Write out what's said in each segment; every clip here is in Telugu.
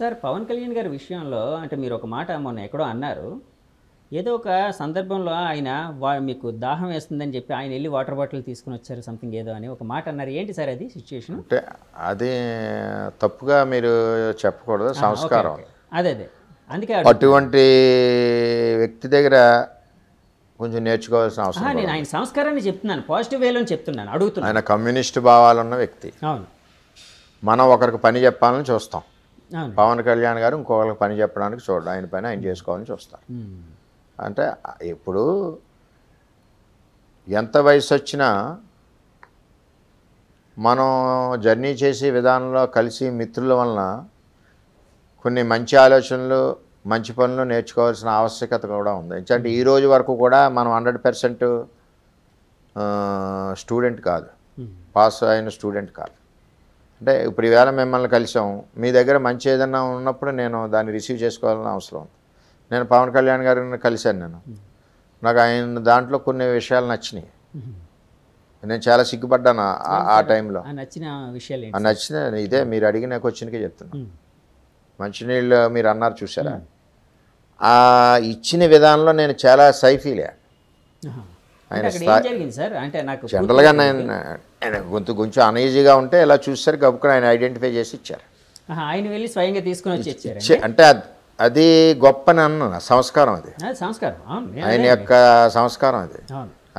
సార్ పవన్ కళ్యాణ్ గారి విషయంలో అంటే మీరు ఒక మాట మొన్న ఎక్కడో అన్నారు. ఏదో ఒక సందర్భంలో ఆయన మీకు దాహం వేస్తుందని చెప్పి ఆయన వెళ్ళి వాటర్ బాటిల్ తీసుకొని వచ్చారు సంథింగ్ ఏదో అని ఒక మాట అన్నారు. ఏంటి సార్ అది సిచ్యుయేషన్? అంటే అది తప్పుగా మీరు చెప్పకూడదు, సంస్కారం. అదే అందుకే అటువంటి వ్యక్తి దగ్గర కొంచెం నేర్చుకోవాల్సిన అవసరం. నేను ఆయన సంస్కారాన్ని చెప్తున్నాను, పాజిటివ్ వేలో చెప్తున్నాను, అడుగుతున్నాను. ఆయన కమ్యూనిస్ట్ భావాలున్న వ్యక్తి. అవును, మనం ఒకరికి పని చెప్పాలని చూస్తాం. అవును. పవన్ కళ్యాణ్ గారు ఇంకొకరికి పని చెప్పడానికి చూడడం, ఆయన పని ఆయన చేసుకోవాలని చూస్తారు. అంటే ఇప్పుడు ఎంత వయసు వచ్చినా మనం జర్నీ చేసే విధానంలో కలిసి మిత్రుల వలన కొన్ని మంచి ఆలోచనలు మంచి పనులు నేర్చుకోవాల్సిన ఆవశ్యకత కూడా ఉంది. ఎందుకంటే ఈ రోజు వరకు కూడా మనం 100% స్టూడెంట్ కాదు, పాస్ అయిన స్టూడెంట్ కాదు. అంటే ఇప్పుడు ఈవేళ మిమ్మల్ని కలిసాం, మీ దగ్గర మంచి ఏదన్నా ఉన్నప్పుడు నేను దాన్ని రిసీవ్ చేసుకోవాలని అవసరం ఉంది. నేను పవన్ కళ్యాణ్ గారిని కలిశాను, నాకు ఆయన దాంట్లో కొన్ని విషయాలు నచ్చినాయి. నేను చాలా సిగ్గుపడ్డాను ఆ టైంలో. నచ్చిన విషయాలు నచ్చిన ఇదే మీరు అడిగిన క్వశ్చన్కే చెప్తున్నాను. మంచినీళ్ళు మీరు అన్నారు చూసారా, ఆ ఇచ్చిన విధానంలో నేను చాలా సైఫీలే. ఆయన జనరల్గా ఆయన కొంచెం అనీజీగా ఉంటే ఇలా చూసారు, గబుక్కుని ఆయన ఐడెంటిఫై చేసి ఇచ్చారు. ఆయన వెళ్ళి స్వయంగా తీసుకుని వచ్చి ఇచ్చారు. అంటే అది గొప్పని అన్న సంస్కారం, అది సంస్కారం, ఆయన యొక్క సంస్కారం, అది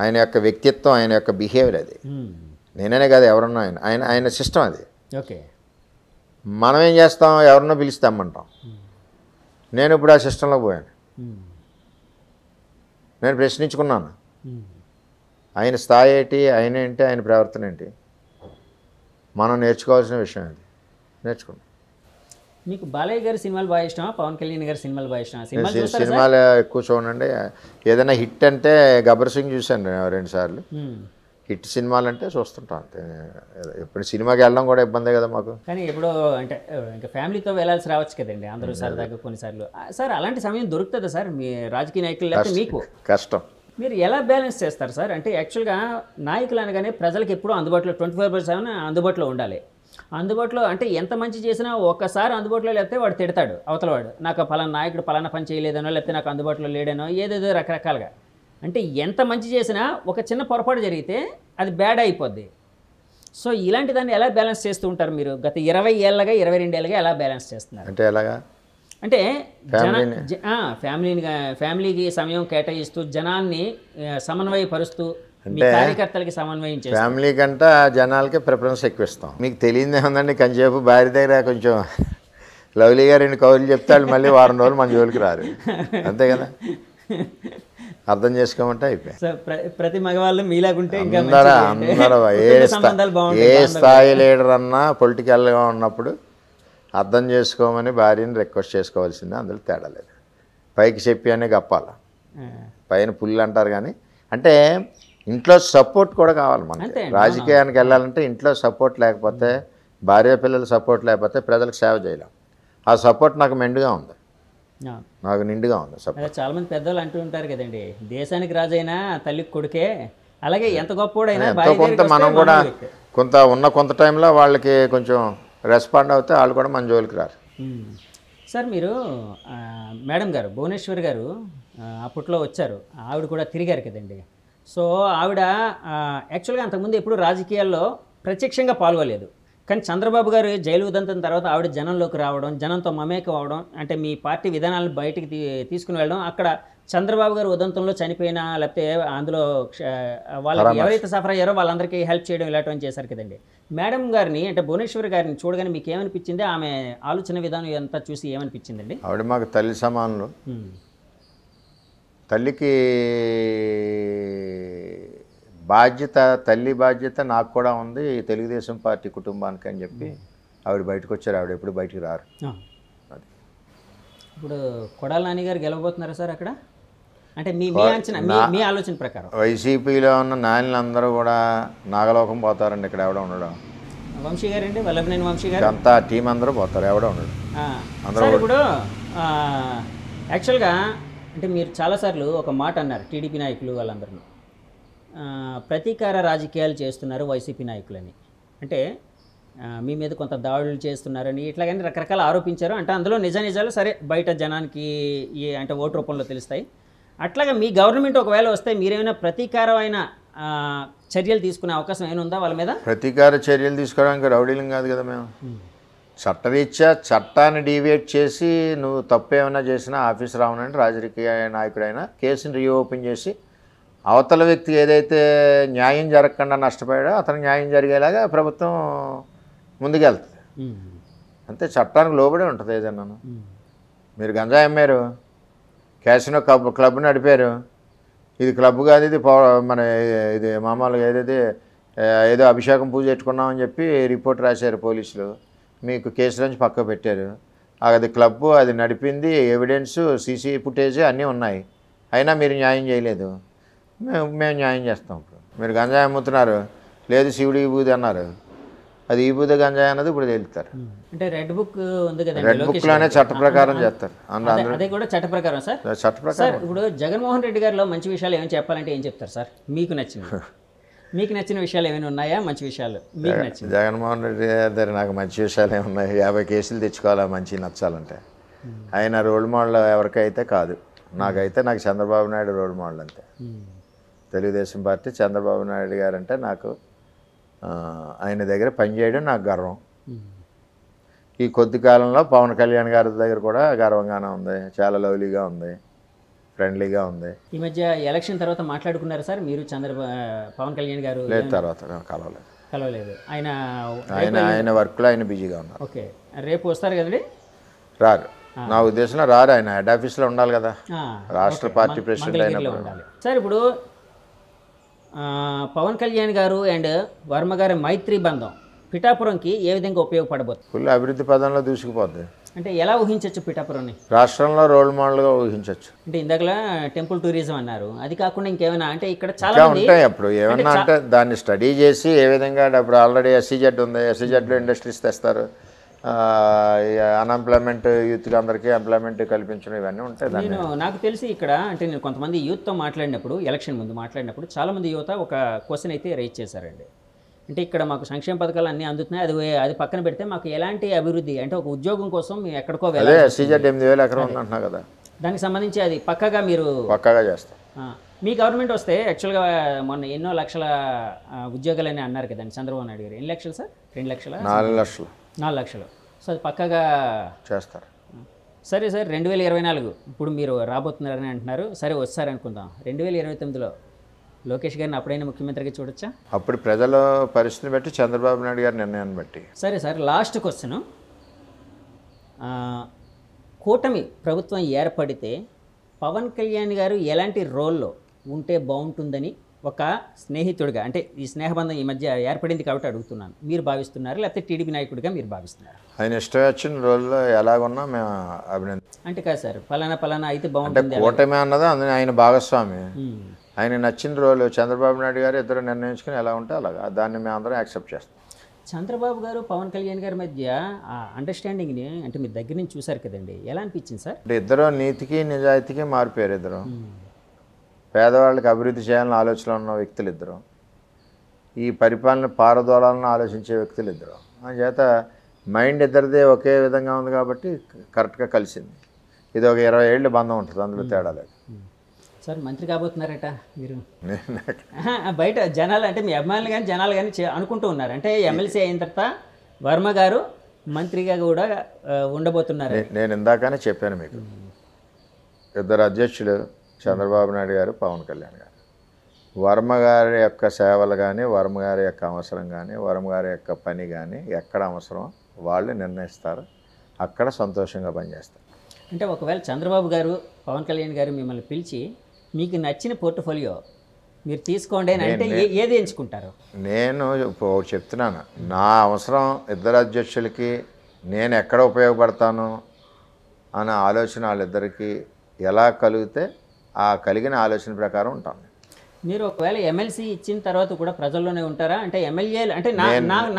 ఆయన యొక్క వ్యక్తిత్వం, ఆయన యొక్క బిహేవియర్. అది నేనే కాదు, ఎవరన్నా ఆయన సిస్టమ్ అది. ఓకే, మనం ఏం చేస్తాం, ఎవరన్నా పిలుస్తామంటాం. నేను ఇప్పుడు ఆ సిస్టంలో పోయాను, నేను ప్రశ్నించుకున్నాను. ఆయన స్థాయి ఏంటి, ఆయన ఏంటి, ఆయన ప్రవర్తన ఏంటి, మనం నేర్చుకోవాల్సిన విషయం అది. నేర్చుకున్నాం. మీకు బాలయ్య గారి సినిమాలు బాగా ఇష్టమా, పవన్ కళ్యాణ్ గారి సినిమాలు బాగా ఇష్టమా? సినిమాలు ఎక్కువ చూడండి. ఏదైనా హిట్ అంటే గబ్బర్ సింగ్ చూశాను 2 సార్లు. హిట్ సినిమాలు అంటే చూస్తుంటాం అంతే. ఎప్పుడు సినిమాకి వెళ్ళడం కూడా ఇబ్బందే కదా మాకు. కానీ ఎప్పుడో అంటే ఇంకా ఫ్యామిలీతో వెళ్ళాల్సి రావచ్చు కదండి అందరూ సరదాగా కొన్నిసార్లు. సార్ అలాంటి సమయం దొరుకుతుందా సార్ మీ రాజకీయ నాయకులు? లేకపోతే మీకు కష్టం. మీరు ఎలా బ్యాలెన్స్ చేస్తారు సార్? అంటే యాక్చువల్గా నాయకులు అనగానే ప్రజలకు ఎప్పుడూ అందుబాటులో 24/7 అందుబాటులో ఉండాలి. అందుబాటులో అంటే ఎంత మంచి చేసినా ఒక్కసారి అందుబాటులో లేకపోతే వాడు తిడతాడు అవతలవాడు, నాకు పలానా నాయకుడు పలానా పని చేయలేదనో లేకపోతే నాకు అందుబాటులో లేడనో ఏదేదో రకరకాలుగా. అంటే ఎంత మంచి చేసినా ఒక చిన్న పొరపాటు జరిగితే అది బ్యాడ్ అయిపోద్ది. సో ఇలాంటి దాన్ని ఎలా బ్యాలెన్స్ చేస్తూ ఉంటారు మీరు? గత 20 ఏళ్ళగా 22 ఏళ్ళగా ఎలా బ్యాలెన్స్ చేస్తున్నారు? అంటే ఎలాగా? అంటే ఫ్యామిలీకి సమయం కేటాయిస్తూ జనాన్ని సమన్వయపరుస్తూ కార్యకర్తలకి సమన్వయం చేస్తారు. ఫ్యామిలీ కంటే జనాలకి ప్రిఫరెన్స్ ఎక్కువ ఇస్తాం. మీకు తెలియదు ఏముందండి, కొంచెంసేపు భార్య దగ్గర కొంచెం లవ్లీ గారు 2 కౌలు చెప్తాడు, మళ్ళీ వారం రోజులు మన జోలికి రారు, అంతే కదా. అర్థం చేసుకోమంటే అయిపోయి. ప్రతి మగవాళ్ళు మీలాగుంటే అందరూ ఏ స్థాయి లీడర్ అన్నా పొలిటికల్గా ఉన్నప్పుడు అర్థం చేసుకోమని భార్యని రిక్వెస్ట్ చేసుకోవాల్సిందే, అందులో తేడా లేదు. పైకి చెప్పి అనే గప్పాల, పైన పుల్లు అంటారు. కానీ అంటే ఇంట్లో సపోర్ట్ కూడా కావాలి మనకి. రాజకీయానికి వెళ్ళాలంటే ఇంట్లో సపోర్ట్ లేకపోతే, భార్య పిల్లల సపోర్ట్ లేకపోతే ప్రజలకు సేవ చేయలేం. ఆ సపోర్ట్ నాకు మెండుగా ఉంది, నాకు నిండుగా ఉంది సపోర్ట్. చాలా మంది పెద్దలు అంటూ ఉంటారు కదండి, దేశానికి రాజైనా తల్లికి కొడుకే, అలాగే ఎంత గొప్పోడైనా కొంత మనం కూడా కొంత టైంలో వాళ్ళకి కొంచెం రెస్పాండ్ అవుతే వాళ్ళు కూడా మన జోలికి రారు. సార్ మీరు మేడం గారు భువనేశ్వర్ గారు అప్పట్లో వచ్చారు, ఆవిడ కూడా తిరిగారు కదండి. సో ఆవిడ యాక్చువల్గా అంతకుముందు ఎప్పుడు రాజకీయాల్లో ప్రత్యక్షంగా పాల్గొలేదు. కానీ చంద్రబాబు గారు జైలు ఉదంతం తర్వాత ఆవిడ జనంలోకి రావడం, జనంతో మమేకం అవడం, అంటే మీ పార్టీ విధానాలను బయటికి తీసుకుని వెళ్ళడం, అక్కడ చంద్రబాబు గారు ఉదంతంలో చనిపోయినా లేకపోతే అందులో వాళ్ళకి ఎవరైతే సఫర్ అయ్యారో వాళ్ళందరికీ హెల్ప్ చేయడం ఇలాంటివన్నీ చేశారు కదండి. మేడం గారిని అంటే భువనేశ్వర్ గారిని చూడగానే మీకు ఏమనిపించింది? ఆమె ఆలోచన విధానం అంతా చూసి ఏమనిపించిందండి? ఆవిడ మాకు తల్లి సమానులు. తల్లికి బాధ్యత, తల్లి బాధ్యత నాకు కూడా ఉంది తెలుగుదేశం పార్టీ కుటుంబానికి అని చెప్పి ఆవిడ బయటకు వచ్చారు. ఆవిడ ఎప్పుడు బయటికి రారు. అది ఇప్పుడు కొడాల నాని గారు గెలవబోతున్నారా సార్ అక్కడ? అంటే మీ అంచనా, మీ ఆలోచన ప్రకారం వైసీపీలో ఉన్న నాయకులందరూ కూడా నాగలోకం పోతారండి. ఇక్కడ ఎవడ ఉండడం. వంశీ గారండి, వల్లభనేని వంశీ గారు అంతా టీం అందరూ పోతారు, ఎవడ ఉండడు అందరూ. ఇప్పుడు యాక్చువల్గా అంటే మీరు చాలాసార్లు ఒక మాట అన్నారు, టీడీపీ నాయకులు వాళ్ళందరూ ప్రతీకార రాజకీయాలు చేస్తున్నారు వైసీపీ నాయకులని. అంటే మీ మీద కొంత దాడులు చేస్తున్నారని ఇట్లాగని రకరకాల ఆరోపించారు. అంటే అందులో నిజాలు సరే బయట జనానికి అంటే ఓటు రూపంలో తెలుస్తాయి. అట్లాగా మీ గవర్నమెంట్ ఒకవేళ వస్తే మీరేమైనా ప్రతీకారమైన చర్యలు తీసుకునే అవకాశం ఏమైనా ఉందా వాళ్ళ మీద? ప్రతీకార చర్యలు తీసుకోవడానికి రౌడీలం కాదు కదా మేము. చట్టరీత్యా చట్టాన్ని డీవియేట్ చేసి నువ్వు తప్పు ఏమైనా చేసినా ఆఫీస్ రావనంటే రాజకీయ నాయకుడైనా కేసుని రీఓపెన్ చేసి అవతల వ్యక్తి ఏదైతే న్యాయం జరగకుండా నష్టపోయాడో అతను న్యాయం జరిగేలాగా ప్రభుత్వం ముందుకెళ్తుంది. అంతే, చట్టానికి లోబడి ఉంటుంది ఏదన్నా. మీరు గంజాయి అమ్మారు, క్యాసినో క్లబ్ నడిపారు, ఇది క్లబ్ కాదు, ఇది మన ఇది మామూలుగా ఏదైతే ఏదో అభిషేకం పూజ పెట్టుకున్నామని చెప్పి రిపోర్ట్ రాశారు పోలీసులు, మీకు కేసు నుంచి పక్క పెట్టారు. అది క్లబ్బు, అది నడిపింది, ఎవిడెన్సు, సీసీ ఫుటేజ్ అన్నీ ఉన్నాయి, అయినా మీరు న్యాయం చేయలేదు. మేము న్యాయం చేస్తాం. ఇప్పుడు మీరు గంజాయి అమ్ముతున్నారు, లేదు శివుడి విభూది అన్నారు, అది ఈ విభూది గంజాయి అన్నది ఇప్పుడు తేలుతారు. అంటే రెడ్ బుక్ ఉంది కదా, రెడ్ బుక్లోనే చట్ట ప్రకారం చేస్తారు. అదే కూడా చట్ట ప్రకారం సార్. చట్ట ప్రకారం. ఇప్పుడు జగన్మోహన్ రెడ్డి గారిలో మంచి విషయాలు ఏమైనా చెప్పాలంటే ఏం చెప్తారు సార్? మీకు నచ్చిన విషయాలు ఏమైనా ఉన్నాయా? మంచి విషయాలు మీకు నచ్చింది? జగన్మోహన్ రెడ్డి గారి నాకు మంచి విషయాలు ఏమున్నాయి? 50 కేసులు తెచ్చుకోవాలా మంచి నచ్చాలంటే. ఆయన రోల్ మోడల్ ఎవరికైతే కాదు, నాకు చంద్రబాబు నాయుడు రోల్ మోడల్ అంతే. తెలుగుదేశం పార్టీ చంద్రబాబు నాయుడు గారు అంటే నాకు, ఆయన దగ్గర పనిచేయడం నాకు గర్వం. ఈ కొద్ది కాలంలో పవన్ కళ్యాణ్ గారి దగ్గర కూడా గర్వంగానే ఉంది, చాలా లవ్లీగా ఉంది, ఫ్రెండ్లీగా ఉంది. ఈ మధ్య ఎలక్షన్ తర్వాత మాట్లాడుకున్నారు సార్ మీరు పవన్ కళ్యాణ్ గారు? లేదు, తర్వాత కలవలేదు. ఆయన వర్క్లో ఆయన బిజీగా ఉన్నారు. ఓకే, రేపు వస్తారు కదండి? రారు, నా ఉద్దేశంలో రారు. ఆయన హెడ్ ఆఫీస్లో ఉండాలి కదా, రాష్ట్ర పార్టీ ప్రెసిడెంట్ అయినప్పుడు. సార్ ఇప్పుడు పవన్ కళ్యాణ్ గారు అండ్ వర్మ గారి మైత్రి బంధం పిఠాపురంకి ఏ విధంగా ఉపయోగపడబోతుంది? ఫుల్ అభివృద్ధి పదంలో దూసుకుపోద్ది. అంటే ఎలా ఊహించవచ్చు పిఠాపురాన్ని? రాష్ట్రంలో రోల్ మోడల్గా ఊహించవచ్చు. అంటే ఇందాకలా టెంపుల్ టూరిజం అన్నారు, అది కాకుండా ఇంకేమైనా? అంటే ఇక్కడ చాలా ఉంటాయి. అప్పుడు ఏమన్నా అంటే దాన్ని స్టడీ చేసి ఏ విధంగా, అప్పుడు ఆల్రెడీ SEZ ఉంది, SEZలో ఇండస్ట్రీస్ తెస్తారు, అన్ఎంప్లాయ్మెంట్ యూత్కి అందరికీ ఎంప్లాయ్మెంట్ కల్పించడం, ఇవన్నీ ఉంటాయి. నాకు తెలిసి ఇక్కడ అంటే నేను కొంతమంది యూత్తో మాట్లాడినప్పుడు, ఎలక్షన్ ముందు మాట్లాడినప్పుడు చాలామంది యువత ఒక క్వశ్చన్ అయితే రైజ్ చేశారండి. అంటే ఇక్కడ మాకు సంక్షేమ పథకాలు అన్నీ అందుతున్నాయి, అది పక్కన పెడితే మాకు ఎలాంటి అభివృద్ధి, అంటే ఒక ఉద్యోగం కోసం మేము ఎక్కడికో వెళ్ళాలి, SEZ 8,000 ఎకరం ఉందంటున్నా కదా, దానికి సంబంధించి అది పక్కగా మీరు పక్కగా చేస్తాం. మీ గవర్నమెంట్ వస్తే యాక్చువల్గా మొన్న ఎన్నో లక్షల ఉద్యోగాలని అన్నారు కదండి చంద్రబాబు నాయుడు గారు. ఎన్ని లక్షలు సార్? 2 లక్షల? 4 లక్షలు. సో అది పక్కగా చేస్తారు. సరే సార్, 2024 ఇప్పుడు మీరు రాబోతున్నారని అంటున్నారు, సరే వస్తారనుకుందాం. 2029లో లోకేష్ గారిని అప్పుడైనా ముఖ్యమంత్రిగా చూడొచ్చా? అప్పుడు ప్రజల పరిస్థితిని బట్టి, చంద్రబాబు నాయుడు గారి నిర్ణయాన్ని బట్టి. సరే సార్, లాస్ట్ క్వశ్చన్, కూటమి ప్రభుత్వం ఏర్పడితే పవన్ కళ్యాణ్ గారు ఎలాంటి రోల్లో ఉంటే బాగుంటుందని ఒక స్నేహితుడిగా, అంటే ఈ స్నేహబంధం ఈ మధ్య ఏర్పడింది కాబట్టి అడుగుతున్నాను, మీరు భావిస్తున్నారు, లేకపోతే టీడీపీ నాయకుడిగా మీరు భావిస్తున్నారు? ఆయన ఇష్టం వచ్చిన రోల్లో ఎలాగున్నా మేము అంటే కాదు సార్, పలానా అయితే బాగుంటుంది కూటమి అన్నది, అందులో ఆయన భాగస్వామి. ఆయన నచ్చిన రోలు చంద్రబాబు నాయుడు గారు ఇద్దరు నిర్ణయించుకుని ఎలా ఉంటే అలాగా, దాన్ని మేము అందరం యాక్సెప్ట్ చేస్తాం. చంద్రబాబు గారు పవన్ కళ్యాణ్ గారి మధ్య ఆ అండర్స్టాండింగ్ని అంటే మీరు దగ్గర నుంచి చూసారు కదండి, ఎలా అనిపించింది సార్? అంటే ఇద్దరు నీతికి నిజాయితీకి మారిపోయారు. ఇద్దరు పేదవాళ్ళకి అభివృద్ధి చేయాలని ఆలోచన ఉన్న వ్యక్తులు ఇద్దరు, ఈ పరిపాలన పారదోళాలను ఆలోచించే వ్యక్తులు ఇద్దరు. అందుచేత మైండ్ ఇద్దరిదే ఒకే విధంగా ఉంది కాబట్టి కరెక్ట్గా కలిసింది. ఇది ఒక 20 ఏళ్ళ బంధం ఉంటుంది, అందులో తేడా లేదు. సార్ మంత్రి కాబోతున్నారట మీరు? బయట జనాలు అంటే మీ అభిమానులు కానీ జనాలు కానీ అనుకుంటూ ఉన్నారు, అంటే ఎమ్మెల్సీ అయిన తర్వాత వర్మ గారు మంత్రిగా కూడా ఉండబోతున్నారు. నేను ఇందాకనే చెప్పాను మీకు, ఇద్దరు అధ్యక్షులు చంద్రబాబు నాయుడు గారు, పవన్ కళ్యాణ్ గారు. వర్మ గారి యొక్క సేవలు కానీ, వర్మ గారి యొక్క అవసరం కానీ, వర్మ గారి యొక్క పని కానీ ఎక్కడ అవసరం వాళ్ళు నిర్ణయిస్తారు, అక్కడ సంతోషంగా పనిచేస్తారు. అంటే ఒకవేళ చంద్రబాబు గారు, పవన్ కళ్యాణ్ గారు మిమ్మల్ని పిలిచి మీకు నచ్చిన పోర్ట్ఫోలియో మీరు తీసుకోండి అని అంటే ఏది ఎంచుకుంటారు? నేను ఇప్పుడు చెప్తున్నాను, నా అవసరం ఇద్దరు అధ్యక్షులకి నేను ఎక్కడ ఉపయోగపడతాను అనే ఆలోచన వాళ్ళిద్దరికీ ఎలా కలిగితే ఆ కలిగిన ఆలోచన ప్రకారం ఉంటాను. మీరు ఒకవేళ ఎమ్మెల్సీ ఇచ్చిన తర్వాత కూడా ప్రజల్లోనే ఉంటారా? అంటే ఎమ్మెల్యేలు అంటే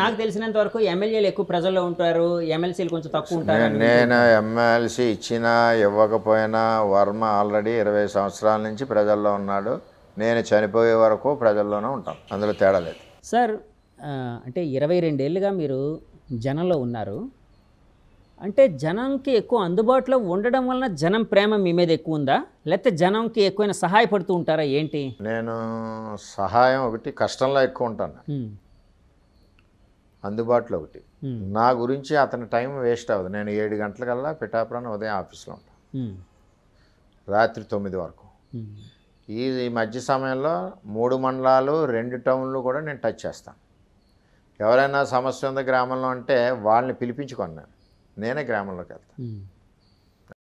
నాకు తెలిసినంత వరకు ఎమ్మెల్యేలు ఎక్కువ ప్రజల్లో ఉంటారు, ఎమ్మెల్సీలు కొంచెం తక్కువ ఉంటారు. నేను ఎమ్మెల్సీ ఇచ్చినా ఇవ్వకపోయినా వర్మ ఆల్రెడీ 20 సంవత్సరాల నుంచి ప్రజల్లో ఉన్నాడు. నేను చనిపోయే వరకు ప్రజల్లోనే ఉంటాను, అందులో తేడా లేదు. సార్ అంటే 22 ఏళ్ళుగా మీరు జనంలో ఉన్నారు. అంటే జనంకి ఎక్కువ అందుబాటులో ఉండడం వలన జనం ప్రేమ మీ మీద ఎక్కువ ఉందా? లేకపోతే జనంకి ఎక్కువైనా సహాయపడుతూ ఉంటారా ఏంటి? నేను సహాయం ఒకటి, కష్టంలో ఎక్కువ ఉంటాను, హ్మ్. అందుబాటులో ఒకటి. హ్మ్. నా గురించి అతని టైం వేస్ట్ అవ్వదు. నేను 7 గంటలకల్లా పిఠాపురం ఉదయం ఆఫీస్లో ఉంటాను, హ్మ్. రాత్రి 9 వరకు. హ్మ్. ఈ మధ్య సమయంలో 3 మండలాలు 2 టౌన్లు కూడా నేను టచ్ చేస్తాను. ఎవరైనా సమస్య ఉంది గ్రామంలో అంటే వాళ్ళని పిలిపించుకోను, నేనే గ్రామంలోకి వెళ్తాను. హ్మ్.